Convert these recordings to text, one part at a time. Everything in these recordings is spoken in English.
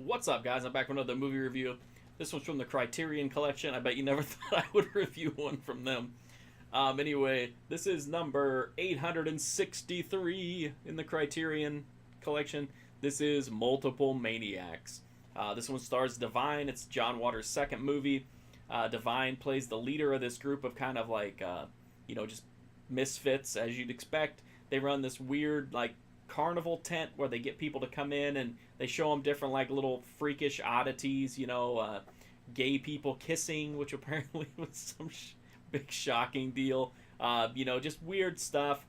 What's up, guys? I'm back with another movie review. This one's from the Criterion collection. I bet you never thought I would review one from them. Anyway, this is number 863 in the Criterion collection. This is Multiple Maniacs. This one stars Divine. It's John Waters' second movie. Divine plays the leader of this group of kind of like, just misfits, as you'd expect. They run this weird, like, carnival tent where they get people to come in and they show them different like little freakish oddities, gay people kissing, which apparently was some big shocking deal, just weird stuff.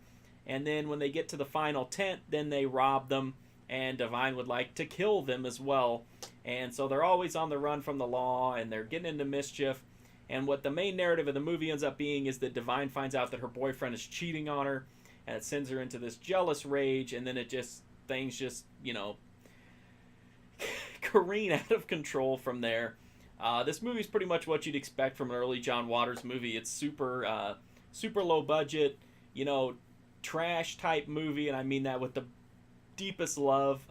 And then when they get to the final tent, then they rob them, and Divine would like to kill them as well. And so they're always on the run from the law, and they're getting into mischief. And what the main narrative of the movie ends up being is that Divine finds out that her boyfriend is cheating on her, and it sends her into this jealous rage, and then things just careen out of control from there. This movie's pretty much what you'd expect from an early John Waters movie. It's super low budget, trash type movie, and I mean that with the deepest love.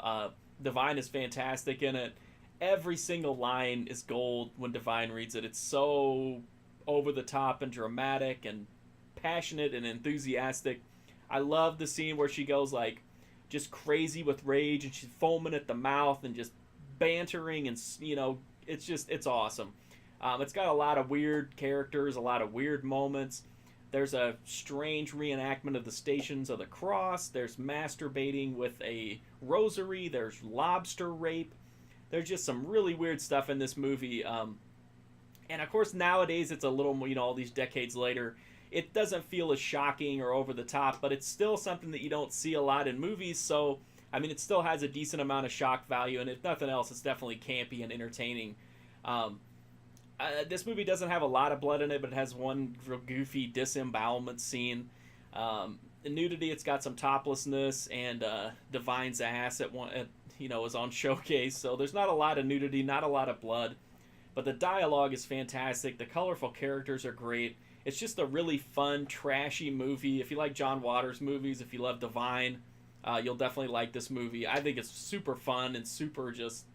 Divine is fantastic in it. Every single line is gold when Divine reads it. It's so over the top and dramatic and passionate and enthusiastic. I love the scene where she goes like just crazy with rage and she's foaming at the mouth and just bantering, and it's awesome. It's got a lot of weird characters, a lot of weird moments. There's a strange reenactment of the Stations of the Cross. There's masturbating with a rosary. There's lobster rape. There's just some really weird stuff in this movie. And of course nowadays it's a little, all these decades later, it doesn't feel as shocking or over the top, but it's still something that you don't see a lot in movies. So, it still has a decent amount of shock value, and if nothing else, it's definitely campy and entertaining. This movie doesn't have a lot of blood in it, but it has one real goofy disembowelment scene. The nudity, it's got some toplessness, and Divine's ass is on showcase. So there's not a lot of nudity, not a lot of blood, but the dialogue is fantastic. The colorful characters are great. It's just a really fun, trashy movie. If you like John Waters movies, if you love Divine, you'll definitely like this movie. I think it's super fun and super just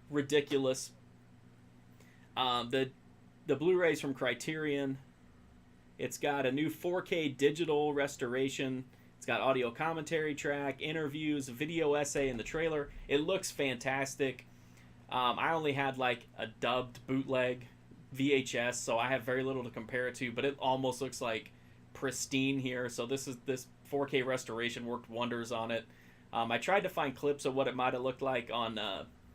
ridiculous. The Blu-ray's from Criterion. It's got a new 4K digital restoration. It's got audio commentary track, interviews, video essay in the trailer. It looks fantastic. I only had like a dubbed bootleg VHS, so I have very little to compare it to, but it almost looks like pristine here. So this 4K restoration worked wonders on it. I tried to find clips of what it might have looked like on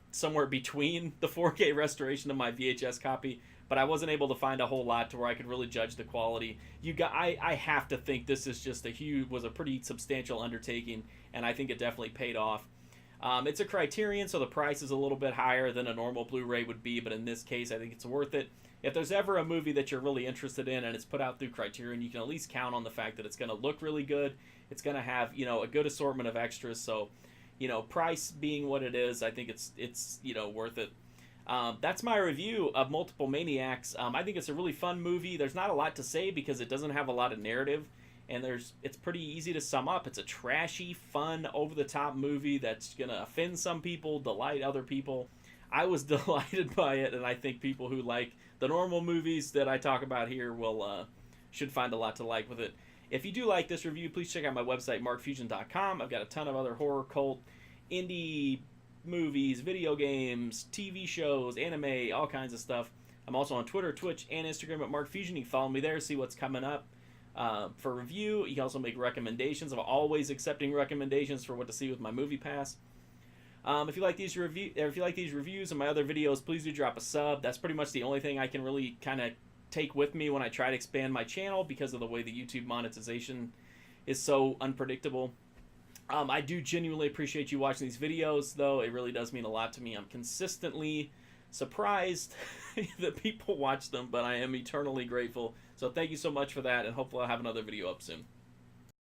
somewhere between the 4K restoration and my VHS copy, but I wasn't able to find a whole lot to where I could really judge the quality. I have to think this is just was a pretty substantial undertaking, and I think it definitely paid off. It's a Criterion, so the price is a little bit higher than a normal Blu-ray would be, but in this case, I think it's worth it. If there's ever a movie that you're really interested in and it's put out through Criterion, you can at least count on the fact that it's going to look really good. It's going to have, a good assortment of extras, so, price being what it is, I think it's worth it. That's my review of Multiple Maniacs. I think it's a really fun movie. There's not a lot to say because it doesn't have a lot of narrative, and it's pretty easy to sum up. It's a trashy, fun, over-the-top movie that's going to offend some people, delight other people. I was delighted by it, and I think people who like the normal movies that I talk about here should find a lot to like with it. If you do like this review, please check out my website, markfusion.com. I've got a ton of other horror, cult, indie movies, video games, TV shows, anime, all kinds of stuff. I'm also on Twitter, Twitch, and Instagram at markfusion. You can follow me there, see what's coming up for review. You can also make recommendations. I'm always accepting recommendations for what to see with my Movie Pass. If you like these reviews and my other videos, please do drop a sub. That's pretty much the only thing I can really kind of take with me when I try to expand my channel because of the way the YouTube monetization is so unpredictable. I do genuinely appreciate you watching these videos, though. It really does mean a lot to me. I'm consistently surprised that people watch them, but I am eternally grateful. So thank you so much for that, and hopefully I'll have another video up soon.